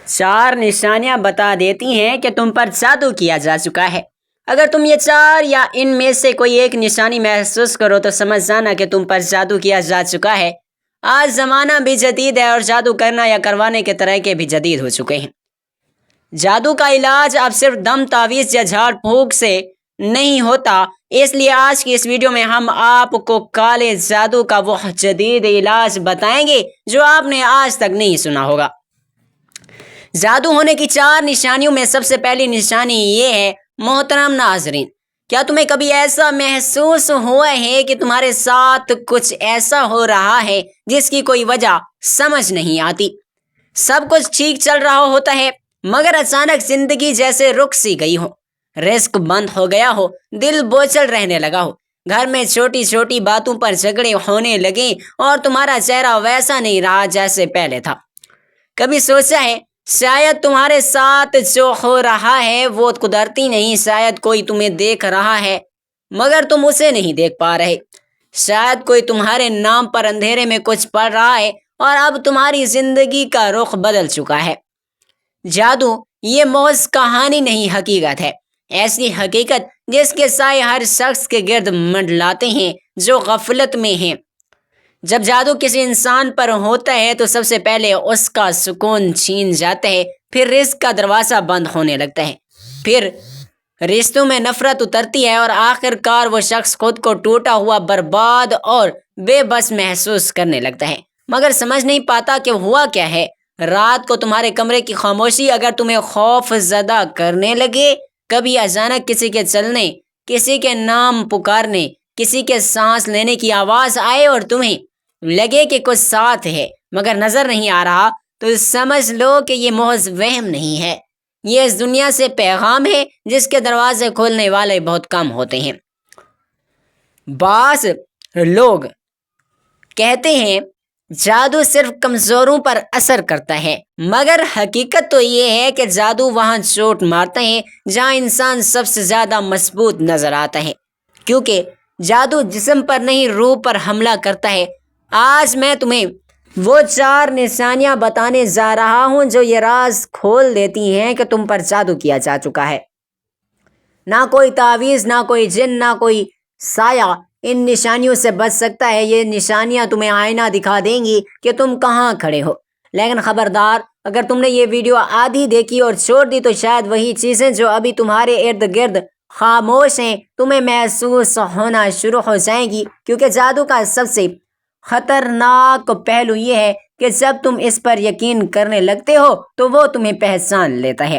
4 نشانیاں بتا دیتی ہیں کہ تم پر جادو کیا جا چکا ہے۔ اگر تم یہ 4 یا ان میں سے کوئی ایک نشانی محسوس کرو تو سمجھ جانا کہ تم پر جادو کیا جا چکا ہے۔ آج زمانہ بھی جدید ہے اور جادو کرنا یا کروانے کے طریقے بھی جدید ہو چکے ہیں۔ جادو کا علاج اب صرف دم تعویذ یا جھاڑ پھونک سے نہیں ہوتا، اس لیے آج کی اس ویڈیو میں ہم آپ کو کالے جادو کا وہ جدید علاج بتائیں گے جو آپ نے آج تک نہیں سنا ہوگا۔ جادو ہونے کی 4 نشانیوں میں سب سے پہلی نشانی یہ ہے، محترم ناظرین، کیا تمہیں کبھی ایسا محسوس ہوا ہے کہ تمہارے ساتھ کچھ ایسا ہو رہا ہے جس کی کوئی وجہ سمجھ نہیں آتی؟ سب کچھ ٹھیک چل رہا ہوتا ہے مگر اچانک زندگی جیسے رک سی گئی ہو، رزق بند ہو گیا ہو، دل بوچھل رہنے لگا ہو، گھر میں چھوٹی چھوٹی باتوں پر جھگڑے ہونے لگے اور تمہارا چہرہ ویسا نہیں رہا جیسے پہلے تھا۔ کبھی سوچا ہے شاید تمہارے ساتھ جو ہو رہا ہے وہ قدرتی نہیں، شاید کوئی تمہیں دیکھ رہا ہے مگر تم اسے نہیں دیکھ پا رہے، شاید کوئی تمہارے نام پر اندھیرے میں کچھ پڑھ رہا ہے اور اب تمہاری زندگی کا رخ بدل چکا ہے۔ جادو یہ محض کہانی نہیں، حقیقت ہے، ایسی حقیقت جس کے سائے ہر شخص کے گرد منڈلاتے ہیں جو غفلت میں ہیں۔ جب جادو کسی انسان پر ہوتا ہے تو سب سے پہلے اس کا سکون چھین جاتا ہے، پھر رزق کا دروازہ بند ہونے لگتا ہے، پھر رشتوں میں نفرت اترتی ہے اور آخر کار وہ شخص خود کو ٹوٹا ہوا، برباد اور بے بس محسوس کرنے لگتا ہے مگر سمجھ نہیں پاتا کہ ہوا کیا ہے۔ رات کو تمہارے کمرے کی خاموشی اگر تمہیں خوف زدہ کرنے لگے، کبھی اچانک کسی کے چلنے، کسی کے نام پکارنے، کسی کے سانس لینے کی آواز آئے اور تمہیں لگے کہ کچھ ساتھ ہے مگر نظر نہیں آ رہا، تو سمجھ لو کہ یہ محض وہم نہیں ہے، یہ اس دنیا سے پیغام ہے جس کے دروازے کھولنے والے بہت کم ہوتے ہیں۔ بعض لوگ کہتے ہیں جادو صرف کمزوروں پر اثر کرتا ہے مگر حقیقت تو یہ ہے کہ جادو وہاں چوٹ مارتا ہے جہاں انسان سب سے زیادہ مضبوط نظر آتا ہے، کیونکہ جادو جسم پر نہیں روح پر حملہ کرتا ہے۔ آج میں تمہیں وہ 4 نشانیاں بتانے جا رہا ہوں جو یہ راز کھول دیتی ہیں کہ تم پر جادو کیا جا چکا ہے۔ نہ کوئی تعویذ، نہ کوئی جن، نہ کوئی سایہ ان نشانیوں سے بچ سکتا ہے۔ یہ نشانیاں تمہیں آئینہ دکھا دیں گی کہ تم کہاں کھڑے ہو، لیکن خبردار، اگر تم نے یہ ویڈیو آدھی دیکھی اور چھوڑ دی تو شاید وہی چیزیں جو ابھی تمہارے ارد گرد خاموش ہیں تمہیں محسوس ہونا شروع ہو جائیں گی، کیونکہ جادو کا سب سے خطرناک پہلو یہ ہے کہ جب تم اس پر یقین کرنے لگتے ہو تو وہ تمہیں پہچان لیتا ہے۔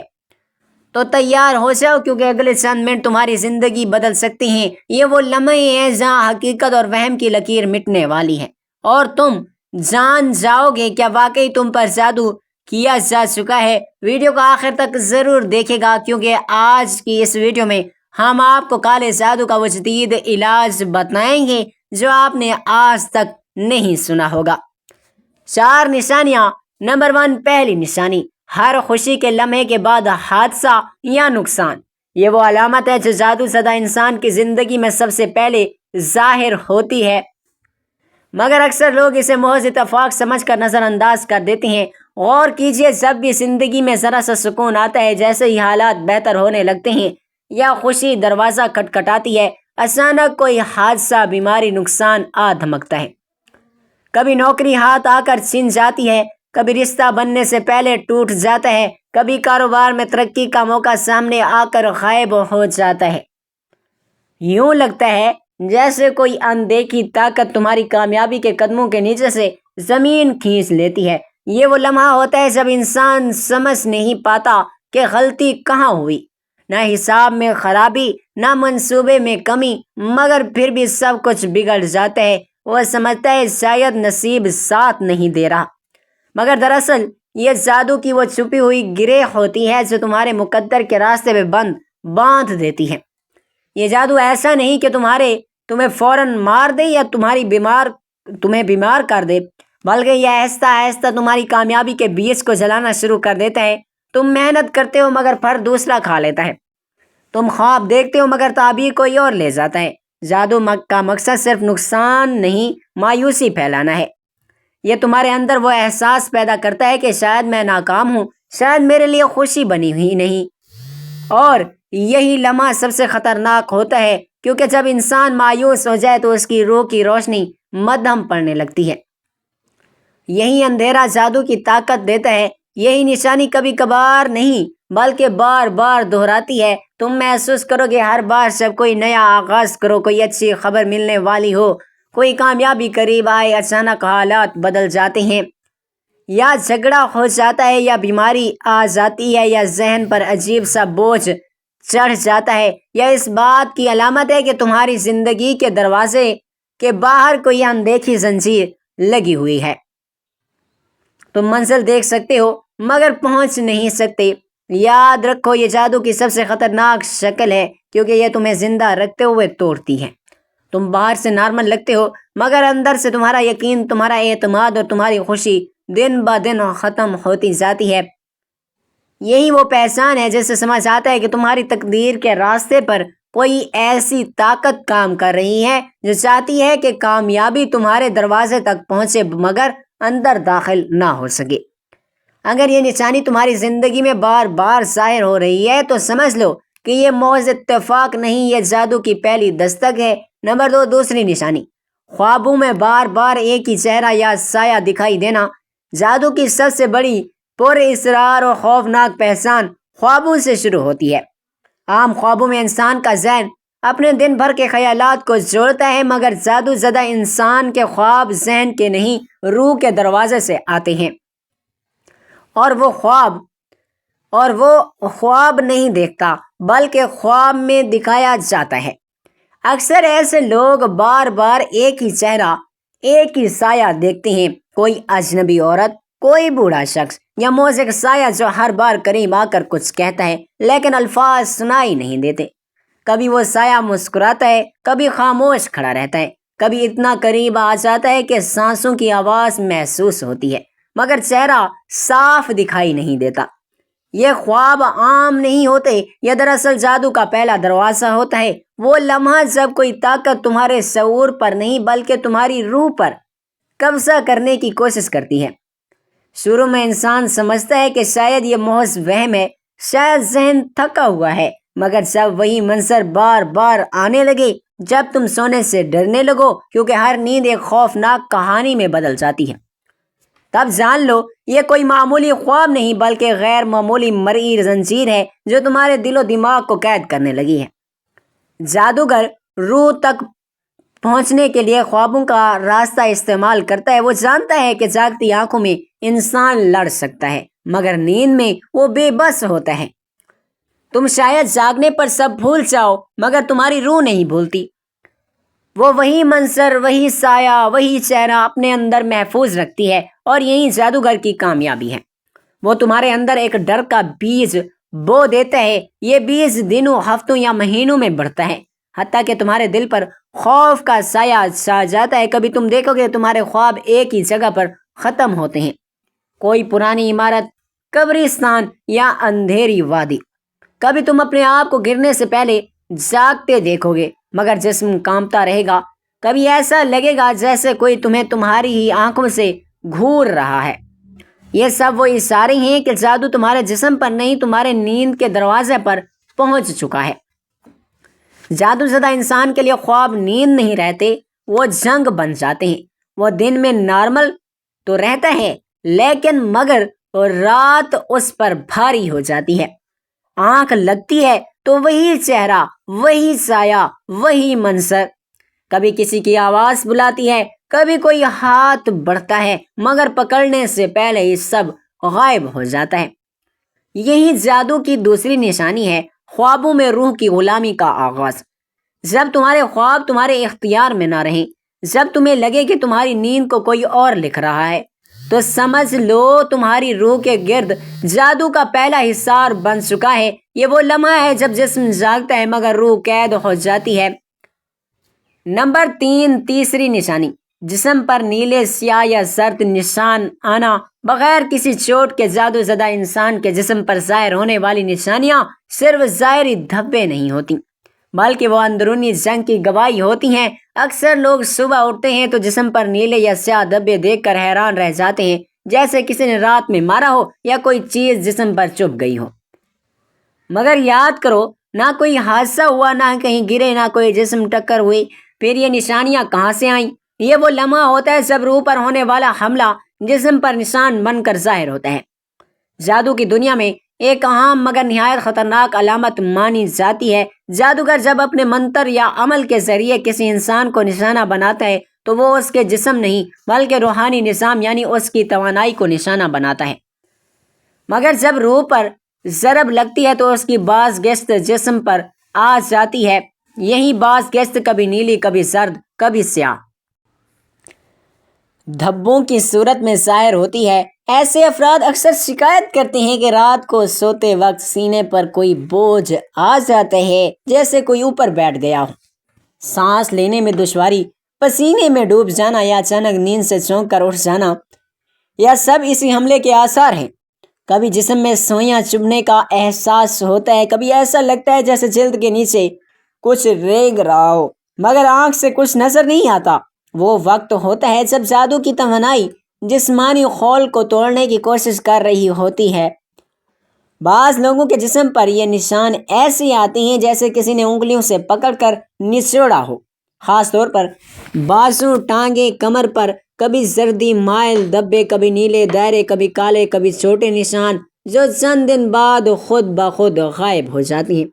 تو تیار ہو جاؤ کیونکہ اگلے چند منٹ تمہاری زندگی بدل سکتی ہیں۔ یہ وہ لمحے ہیں جہاں حقیقت اور وہم کی لکیر مٹنے والی ہے اور تم جان جاؤ گے کیا واقعی تم پر جادو کیا جا چکا ہے۔ ویڈیو کو آخر تک ضرور دیکھے گا کیونکہ آج کی اس ویڈیو میں ہم آپ کو کالے جادو کا وہ جدید علاج بتائیں گے جو آپ نے آج تک نہیں سنا ہوگا۔ 4 نشانیاں۔ نمبر 1، پہلی نشانی، ہر خوشی کے لمحے کے بعد حادثہ یا نقصان۔ یہ وہ علامت ہے جو جادو زدہ انسان کی زندگی میں سب سے پہلے ظاہر ہوتی ہے مگر اکثر لوگ اسے محض اتفاق سمجھ کر نظر انداز کر دیتے ہیں۔ غور کیجئے، جب بھی زندگی میں ذرا سا سکون آتا ہے، جیسے ہی حالات بہتر ہونے لگتے ہیں یا خوشی دروازہ کھٹکھٹاتی ہے، اچانک کوئی حادثہ، بیماری، نقصان آ دھمکتا ہے۔ کبھی نوکری ہاتھ آ کر چھن جاتی ہے، کبھی رشتہ بننے سے پہلے ٹوٹ جاتا ہے، کبھی کاروبار میں ترقی کا موقع سامنے آ کر غائب ہو جاتا ہے۔ یوں لگتا ہے جیسے کوئی اندیکھی طاقت تمہاری کامیابی کے قدموں کے نیچے سے زمین کھینچ لیتی ہے۔ یہ وہ لمحہ ہوتا ہے جب انسان سمجھ نہیں پاتا کہ غلطی کہاں ہوئی، نہ حساب میں خرابی، نہ منصوبے میں کمی، مگر پھر بھی سب کچھ بگڑ جاتا ہے۔ وہ سمجھتا ہے شاید نصیب ساتھ نہیں دے رہا مگر دراصل یہ جادو کی وہ چھپی ہوئی گرہ ہوتی ہے جو تمہارے مقدر کے راستے پہ باندھ دیتی ہے۔ یہ جادو ایسا نہیں کہ تمہیں فوراً مار دے یا تمہیں بیمار کر دے، بلکہ یہ آہستہ آہستہ تمہاری کامیابی کے بیج کو جلانا شروع کر دیتا ہے۔ تم محنت کرتے ہو مگر پھل دوسرا کھا لیتا ہے، تم خواب دیکھتے ہو مگر تعبیر کوئی اور لے جاتا ہے۔ جادو کا مقصد صرف نقصان نہیں، مایوسی پھیلانا ہے۔ یہ تمہارے اندر وہ احساس پیدا کرتا ہے کہ شاید میں ناکام ہوں، شاید میرے لیے خوشی بنی ہوئی نہیں۔ اور یہی لمحہ سب سے خطرناک ہوتا ہے، کیونکہ جب انسان مایوس ہو جائے تو اس کی روح کی روشنی مدھم پڑنے لگتی ہے۔ یہی اندھیرا جادو کی طاقت دیتا ہے۔ یہی نشانی کبھی کبھار نہیں بلکہ بار بار دہراتی ہے۔ تم محسوس کرو گے ہر بار جب کوئی نیا آغاز کرو، کوئی اچھی خبر ملنے والی ہو، کوئی کامیابی قریب آئے، اچانک حالات بدل جاتے ہیں، یا جھگڑا ہو جاتا ہے، یا بیماری آ جاتی ہے، یا ذہن پر عجیب سا بوجھ چڑھ جاتا ہے، یا اس بات کی علامت ہے کہ تمہاری زندگی کے دروازے کے باہر کوئی اندیکھی زنجیر لگی ہوئی ہے۔ تم منزل دیکھ سکتے ہو مگر پہنچ نہیں سکتے۔ یاد رکھو، یہ جادو کی سب سے خطرناک شکل ہے، کیونکہ یہ تمہیں زندہ رکھتے ہوئے توڑتی ہے۔ تم باہر سے نارمل لگتے ہو مگر اندر سے تمہارا یقین، تمہارا اعتماد اور تمہاری خوشی دن بہ دن ختم ہوتی جاتی ہے۔ یہی وہ پہچان ہے جس سے سمجھ آتا ہے کہ تمہاری تقدیر کے راستے پر کوئی ایسی طاقت کام کر رہی ہے جو چاہتی ہے کہ کامیابی تمہارے دروازے تک پہنچے مگر اندر داخل نہ ہو سکے۔ اگر یہ نشانی تمہاری زندگی میں بار بار ظاہر ہو رہی ہے تو سمجھ لو کہ یہ محض اتفاق نہیں، یہ جادو کی پہلی دستک ہے۔ نمبر 2، دوسری نشانی، خوابوں میں بار بار ایک ہی چہرہ یا سایہ دکھائی دینا۔ جادو کی سب سے بڑی پر اسرار اور خوفناک پہچان خوابوں سے شروع ہوتی ہے۔ عام خوابوں میں انسان کا ذہن اپنے دن بھر کے خیالات کو جوڑتا ہے، مگر جادو زدہ انسان کے خواب ذہن کے نہیں، روح کے دروازے سے آتے ہیں، اور وہ خواب نہیں دیکھتا بلکہ خواب میں دکھایا جاتا ہے۔ اکثر ایسے لوگ بار بار ایک ہی چہرہ، ایک ہی سایہ دیکھتے ہیں، کوئی اجنبی عورت، کوئی بوڑھا شخص، یا موزیک سایہ جو ہر بار قریب آ کر کچھ کہتا ہے لیکن الفاظ سنائی نہیں دیتے۔ کبھی وہ سایہ مسکراتا ہے، کبھی خاموش کھڑا رہتا ہے، کبھی اتنا قریب آ جاتا ہے کہ سانسوں کی آواز محسوس ہوتی ہے مگر چہرہ صاف دکھائی نہیں دیتا۔ یہ خواب عام نہیں ہوتے، یہ دراصل جادو کا پہلا دروازہ ہوتا ہے، وہ لمحہ جب کوئی طاقت تمہارے شعور پر نہیں بلکہ تمہاری روح پر قبضہ کرنے کی کوشش کرتی ہے۔ شروع میں انسان سمجھتا ہے کہ شاید یہ محض وہم ہے، شاید ذہن تھکا ہوا ہے، مگر جب وہی منظر بار بار آنے لگے، جب تم سونے سے ڈرنے لگو کیونکہ ہر نیند ایک خوفناک کہانی میں بدل جاتی ہے، تب جان لو یہ کوئی معمولی خواب نہیں بلکہ غیر معمولی مرئی زنجیر ہے جو تمہارے دل و دماغ کو قید کرنے لگی ہے۔ جادوگر روح تک پہنچنے کے لیے خوابوں کا راستہ استعمال کرتا ہے۔ وہ جانتا ہے کہ جاگتی آنکھوں میں انسان لڑ سکتا ہے مگر نیند میں وہ بے بس ہوتا ہے۔ تم شاید جاگنے پر سب بھول جاؤ مگر تمہاری روح نہیں بھولتی۔ وہ وہی منظر، وہی سایہ، وہی چہرہ اپنے اندر محفوظ رکھتی ہے، اور یہی جادوگر کی کامیابی ہے۔ وہ تمہارے اندر ایک ڈر کا بیج بو دیتا ہے۔ یہ بیج دنوں، ہفتوں یا مہینوں میں بڑھتا ہے، حتیٰ کہ تمہارے دل پر خوف کا سایہ چھا جاتا ہے۔ کبھی تم دیکھو گے تمہارے خواب ایک ہی جگہ پر ختم ہوتے ہیں، کوئی پرانی عمارت، قبرستان یا اندھیری وادی۔ کبھی تم اپنے آپ کو گرنے سے پہلے جاگتے دیکھو گے مگر جسم کانپتا رہے گا۔ کبھی ایسا لگے گا جیسے کوئی تمہیں تمہاری ہی آنکھوں سے گھور رہا ہے۔ یہ سب وہ اشارے ہیں کہ جادو تمہارے جسم پر نہیں، تمہارے نیند کے دروازے پر پہنچ چکا ہے۔ جادو زدہ انسان کے لیے خواب نیند نہیں رہتے، وہ جنگ بن جاتے ہیں۔ وہ دن میں نارمل تو رہتا ہے لیکن مگر رات اس پر بھاری ہو جاتی ہے۔ آنکھ لگتی ہے تو وہی چہرہ، وہی سایہ، وہی منظر۔ کبھی کسی کی آواز بلاتی ہے، کبھی کوئی ہاتھ بڑھتا ہے مگر پکڑنے سے پہلے ہی سب غائب ہو جاتا ہے۔ یہی جادو کی دوسری نشانی ہے، خوابوں میں روح کی غلامی کا آغاز۔ جب تمہارے خواب تمہارے اختیار میں نہ رہیں، جب تمہیں لگے کہ تمہاری نیند کو کوئی اور لکھ رہا ہے، تو سمجھ لو تمہاری روح کے گرد جادو کا پہلا حصار بن چکا ہے۔ یہ وہ لمحہ ہے جب جسم جاگتا ہے مگر روح قید ہو جاتی ہے۔ نمبر 3، تیسری نشانی، جسم پر نیلے، سیاہ یا زرد نشان آنا۔ بغیر کسی چوٹ کے جادو زدہ انسان کے جسم پر ظاہر ہونے والی نشانیاں صرف ظاہری دھبے نہیں ہوتی بلکہ وہ اندرونی جنگ کی گواہی ہوتی ہیں۔ اکثر لوگ صبح اٹھتے ہیں تو جسم پر نیلے یا سیاہ دھبے دیکھ کر حیران رہ جاتے ہیں، جیسے کسی نے رات میں مارا ہو یا کوئی چیز جسم پر چبھ گئی ہو۔ مگر یاد کرو، نہ کوئی حادثہ ہوا، نہ کہیں گرے، نہ کوئی جسم ٹکر ہوئی، پھر یہ نشانیاں کہاں سے آئیں؟ یہ وہ لمحہ ہوتا ہے جب روح پر ہونے والا حملہ جسم پر نشان بن کر ظاہر ہوتا ہے۔ جادو کی دنیا میں ایک عام مگر نہایت خطرناک علامت مانی جاتی ہے۔ جادوگر جب اپنے منتر یا عمل کے ذریعے کسی انسان کو نشانہ بناتا ہے تو وہ اس کے جسم نہیں بلکہ روحانی نظام یعنی اس کی توانائی کو نشانہ بناتا ہے۔ مگر جب روح پر ضرب لگتی ہے تو اس کی بعض گشت جسم پر آ جاتی ہے۔ یہی بعض گشت کبھی نیلی، کبھی زرد، کبھی سیاہ دھبوں کی صورت میں ظاہر ہوتی ہے۔ ایسے افراد اکثر شکایت کرتے ہیں کہ رات کو سوتے وقت سینے پر کوئی بوجھ آ جاتا ہے، جیسے کوئی اوپر بیٹھ گیا ہو۔ سانس لینے میں دشواری، پسینے میں ڈوب جانا یا اچانک نیند سے چونک کر اٹھ جانا، یہ سب اسی حملے کے آثار ہیں۔ کبھی جسم میں سوئیاں چبھنے کا احساس ہوتا ہے، کبھی ایسا لگتا ہے جیسے جلد کے نیچے کچھ رینگ رہا ہو مگر آنکھ سے کچھ نظر نہیں آتا۔ وہ وقت ہوتا ہے جب جادو کی توانائی جسمانی خول کو توڑنے کی کوشش کر رہی ہوتی ہے۔ بعض لوگوں کے جسم پر یہ نشان ایسے آتے ہیں جیسے کسی نے انگلیوں سے پکڑ کر نچوڑا ہو، خاص طور پر بازو، ٹانگیں، کمر پر۔ کبھی زردی مائل دھبے، کبھی نیلے دائرے، کبھی کالے، کبھی چھوٹے نشان جو چند دن بعد خود بخود غائب ہو جاتی ہیں۔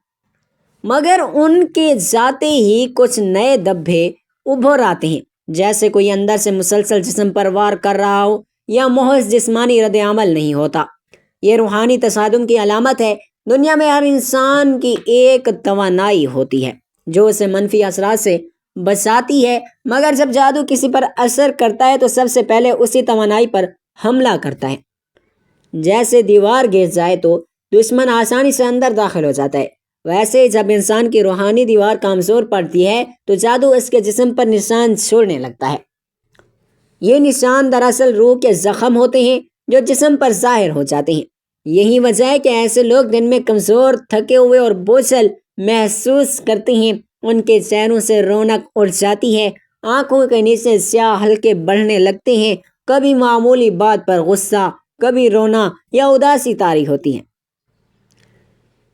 مگر ان کے جاتے ہی کچھ نئے دھبے ابھر آتے ہیں، جیسے کوئی اندر سے مسلسل جسم پر وار کر رہا ہو یا محض جسمانی رد عمل نہیں ہوتا۔ یہ روحانی تصادم کی علامت ہے۔ دنیا میں ہر انسان کی ایک توانائی ہوتی ہے جو اسے منفی اثرات سے بچاتی ہے، مگر جب جادو کسی پر اثر کرتا ہے تو سب سے پہلے اسی توانائی پر حملہ کرتا ہے۔ جیسے دیوار گر جائے تو دشمن آسانی سے اندر داخل ہو جاتا ہے، ویسے جب انسان کی روحانی دیوار کمزور پڑتی ہے تو جادو اس کے جسم پر نشان چھوڑنے لگتا ہے۔ یہ نشان دراصل روح کے زخم ہوتے ہیں جو جسم پر ظاہر ہو جاتے ہیں۔ یہی وجہ ہے کہ ایسے لوگ دن میں کمزور، تھکے ہوئے اور بوجھل محسوس کرتے ہیں۔ ان کے چہروں سے رونق اڑ جاتی ہے، آنکھوں کے نیچے سیاہ حلقے بڑھنے لگتے ہیں، کبھی معمولی بات پر غصہ، کبھی رونا یا اداسی طاری ہوتی ہے۔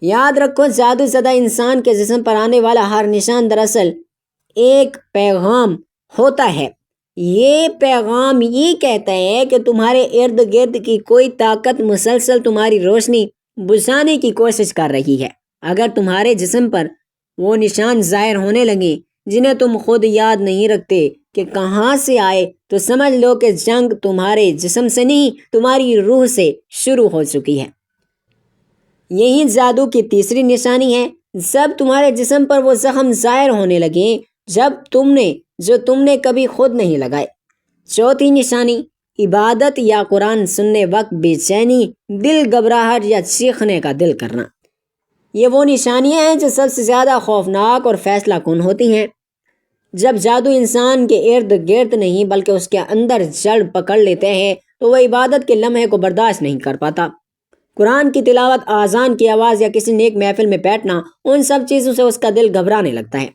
یاد رکھو، جادو زدہ انسان کے جسم پر آنے والا ہر نشان دراصل ایک پیغام ہوتا ہے۔ یہ پیغام یہ کہتا ہے کہ تمہارے ارد گرد کی کوئی طاقت مسلسل تمہاری روشنی بجھانے کی کوشش کر رہی ہے۔ اگر تمہارے جسم پر وہ نشان ظاہر ہونے لگے جنہیں تم خود یاد نہیں رکھتے کہ کہاں سے آئے تو سمجھ لو کہ جنگ تمہارے جسم سے نہیں، تمہاری روح سے شروع ہو چکی ہے۔ یہی جادو کی تیسری نشانی ہے۔ جب تمہارے جسم پر وہ زخم ظاہر ہونے لگیں جو تم نے کبھی خود نہیں لگائے۔ چوتھی نشانی، عبادت یا قرآن سننے وقت بے چینی، دل گھبراہٹ یا چیخنے کا دل کرنا۔ یہ وہ نشانیاں ہیں جو سب سے زیادہ خوفناک اور فیصلہ کن ہوتی ہیں۔ جب جادو انسان کے ارد گرد نہیں بلکہ اس کے اندر جڑ پکڑ لیتے ہیں تو وہ عبادت کے لمحے کو برداشت نہیں کر پاتا۔ قرآن کی تلاوت، اذان کی آواز یا کسی نیک محفل میں بیٹھنا، ان سب چیزوں سے اس کا دل گھبرانے لگتا ہے۔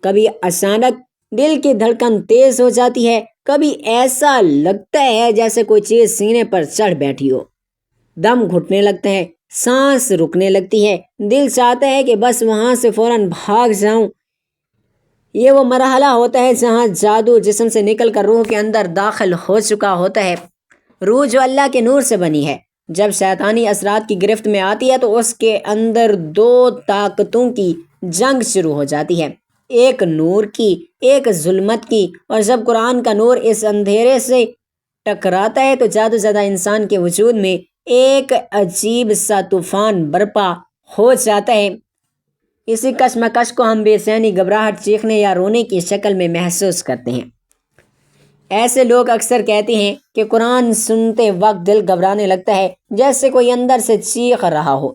کبھی اچانک دل کی دھڑکن تیز ہو جاتی ہے، کبھی ایسا لگتا ہے جیسے کوئی چیز سینے پر چڑھ بیٹھی ہو، دم گھٹنے لگتا ہے، سانس رکنے لگتی ہے، دل چاہتا ہے کہ بس وہاں سے فوراً بھاگ جاؤں۔ یہ وہ مرحلہ ہوتا ہے جہاں جادو جسم سے نکل کر روح کے اندر داخل ہو چکا ہوتا ہے۔ روح جو اللہ کے نور سے بنی ہے، جب شیطانی اثرات کی گرفت میں آتی ہے تو اس کے اندر دو طاقتوں کی جنگ شروع ہو جاتی ہے، ایک نور کی، ایک ظلمت کی۔ اور جب قرآن کا نور اس اندھیرے سے ٹکراتا ہے تو جادو زدہ انسان کے وجود میں ایک عجیب سا طوفان برپا ہو جاتا ہے۔ اسی کشمکش کو ہم بے چینی، گھبراہٹ، چیخنے یا رونے کی شکل میں محسوس کرتے ہیں۔ ایسے لوگ اکثر کہتے ہیں کہ قرآن سنتے وقت دل گھبرانے لگتا ہے جیسے کوئی اندر سے چیخ رہا ہو،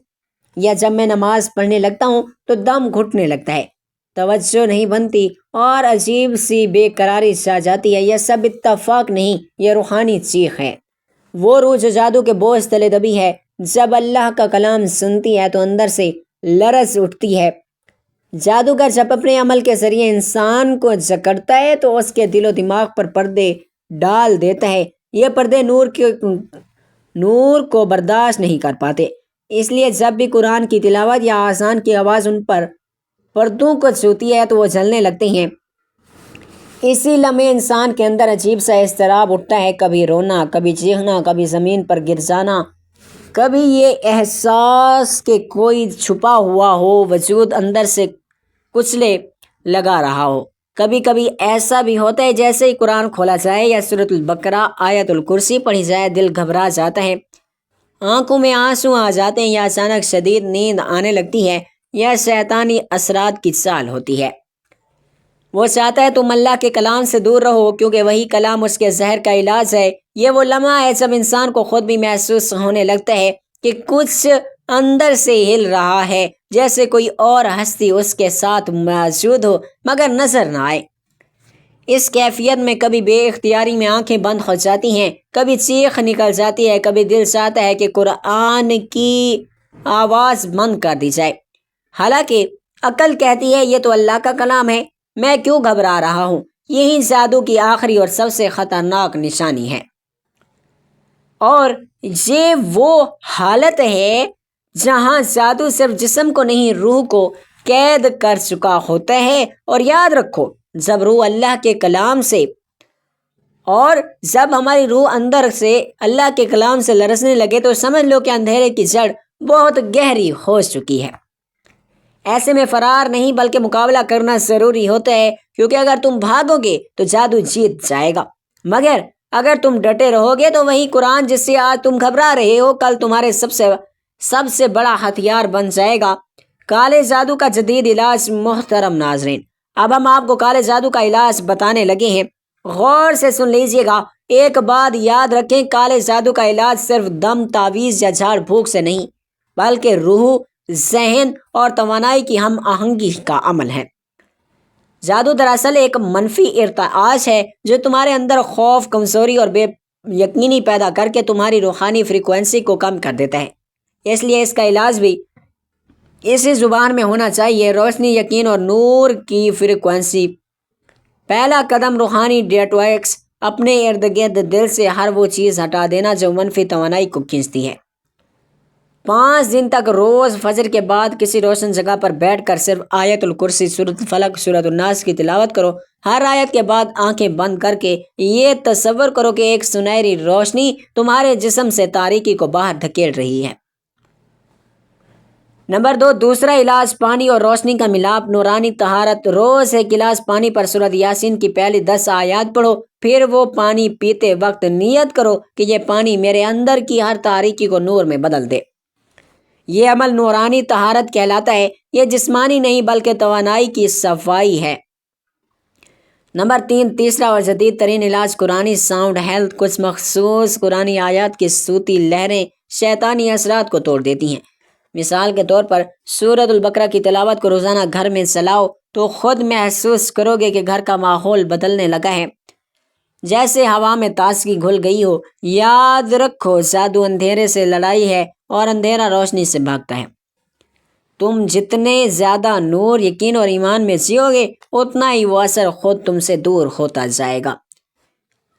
یا جب میں نماز پڑھنے لگتا ہوں تو دم گھٹنے لگتا ہے، توجہ نہیں بنتی اور عجیب سی بے قراری چھا جاتی ہے۔ یہ سب اتفاق نہیں، یہ روحانی چیخ ہے۔ وہ روح جو جادو کے بوجھ تلے دبی ہے، جب اللہ کا کلام سنتی ہے تو اندر سے لرز اٹھتی ہے۔ جادوگر جب اپنے عمل کے ذریعے انسان کو جکڑتا ہے تو اس کے دل و دماغ پر پردے ڈال دیتا ہے۔ یہ پردے نور کو برداشت نہیں کر پاتے، اس لیے جب بھی قرآن کی تلاوت یا آذان کی آواز ان پر پردوں کو چھوتی ہے تو وہ جلنے لگتے ہیں۔ اسی لمحے انسان کے اندر عجیب سا اضطراب اٹھتا ہے، کبھی رونا، کبھی چیخنا، کبھی زمین پر گر جانا، کبھی یہ احساس کہ کوئی چھپا ہوا ہو وجود اندر سے کچلے لگا رہا ہو۔ کبھی کبھی ایسا بھی ہوتا ہے جیسے ہی قرآن کھولا جائے یا سورۃ البقرہ، آیت الکرسی پڑھی جائے دل گھبرا جاتا ہے، آنکھوں میں آنسو آ جاتے ہیں، یا اچانک شدید نیند آنے لگتی ہے، یا شیطانی اثرات کی چال ہوتی ہے۔ وہ چاہتا ہے تم اللہ کے کلام سے دور رہو، کیونکہ وہی کلام اس کے زہر کا علاج ہے۔ یہ وہ لمحہ ہے جب انسان کو خود بھی محسوس ہونے لگتا ہے کہ کچھ اندر سے ہل رہا ہے، جیسے کوئی اور ہستی اس کے ساتھ موجود ہو مگر نظر نہ آئے۔ اس کیفیت میں کبھی بے اختیاری میں آنکھیں بند ہو جاتی ہیں، کبھی چیخ نکل جاتی ہے، کبھی دل چاہتا ہے کہ قرآن کی آواز بند کر دی جائے، حالانکہ عقل کہتی ہے یہ تو اللہ کا کلام ہے، میں کیوں گھبرا رہا ہوں۔ یہی جادو کی آخری اور سب سے خطرناک نشانی ہے، اور یہ وہ حالت ہے جہاں جادو صرف جسم کو نہیں روح کو قید کر چکا ہوتا ہے۔ اور یاد رکھو، جب روح اللہ کے کلام سے اور جب ہماری روح اندر سے اللہ کے کلام سے لرزنے لگے تو سمجھ لو کہ اندھیرے کی جڑ بہت گہری ہو چکی ہے۔ ایسے میں فرار نہیں بلکہ مقابلہ کرنا ضروری ہوتا ہے، کیونکہ اگر تم بھاگو گے تو جادو جیت جائے گا، مگر اگر تم ڈٹے رہو گے تو وہی قرآن جس سے آج تم گھبرا رہے ہو کل تمہارے سب سے بڑا ہتھیار بن جائے گا۔ کالے جادو کا جدید علاج۔ محترم ناظرین، اب ہم آپ کو کالے جادو کا علاج بتانے لگے ہیں، غور سے سن لیجئے گا۔ ایک بات یاد رکھیں، کالے جادو کا علاج صرف دم، تعویذ یا جھاڑ پھونک سے نہیں بلکہ روح، ذہن اور توانائی کی ہم آہنگی کا عمل ہے۔ جادو دراصل ایک منفی ارتعاش ہے جو تمہارے اندر خوف، کمزوری اور بے یقینی پیدا کر کے تمہاری روحانی فریکوینسی کو کم کر دیتا ہے۔ اس لیے اس کا علاج بھی اسی زبان میں ہونا چاہیے، روشنی، یقین اور نور کی فریکوینسی۔ پہلا قدم روحانی ڈیٹوائکس، اپنے ارد گرد دل سے ہر وہ چیز ہٹا دینا جو منفی توانائی کو کھینچتی ہے۔ 5 دن تک روز فجر کے بعد کسی روشن جگہ پر بیٹھ کر صرف آیت الکرسی، سورۃ الفلق، سورۃ الناس کی تلاوت کرو۔ ہر آیت کے بعد آنکھیں بند کر کے یہ تصور کرو کہ ایک سنہری روشنی تمہارے جسم سے تاریکی کو باہر دھکیل رہی ہے۔ نمبر 2، دوسرا علاج پانی اور روشنی کا ملاپ، نورانی طہارت۔ روز ایک گلاس پانی پر سورۃ یاسین کی پہلی 10 آیات پڑھو، پھر وہ پانی پیتے وقت نیت کرو کہ یہ پانی میرے اندر کی ہر تاریکی کو نور میں بدل دے۔ یہ عمل نورانی طہارت کہلاتا ہے، یہ جسمانی نہیں بلکہ توانائی کی صفائی ہے۔ نمبر 3، تیسرا اور جدید ترین علاج قرآنی ساؤنڈ ہیلتھ۔ کچھ مخصوص قرآنی آیات کی صوتی لہریں شیطانی اثرات کو توڑ دیتی ہیں۔ مثال کے طور پر سورۃ البقرہ کی تلاوت کو روزانہ گھر میں چلاؤ تو خود محسوس کرو گے کہ گھر کا ماحول بدلنے لگا ہے، جیسے ہوا میں تازگی گھل گئی ہو۔ یاد رکھو، جادو اندھیرے سے لڑائی ہے اور اندھیرا روشنی سے بھاگتا ہے۔ تم جتنے زیادہ نور، یقین اور ایمان میں جیو گے اتنا ہی وہ اثر خود تم سے دور ہوتا جائے گا۔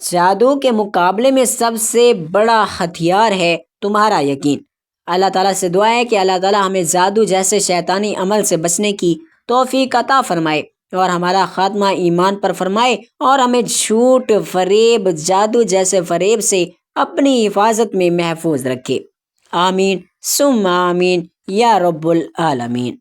جادو کے مقابلے میں سب سے بڑا ہتھیار ہے تمہارا یقین۔ اللہ تعالیٰ سے دعا ہے کہ اللہ تعالیٰ ہمیں جادو جیسے شیطانی عمل سے بچنے کی توفیق عطا فرمائے اور ہمارا خاتمہ ایمان پر فرمائے، اور ہمیں جھوٹ، فریب، جادو جیسے فریب سے اپنی حفاظت میں محفوظ رکھے۔ آمین ثم آمین یا رب العالمین۔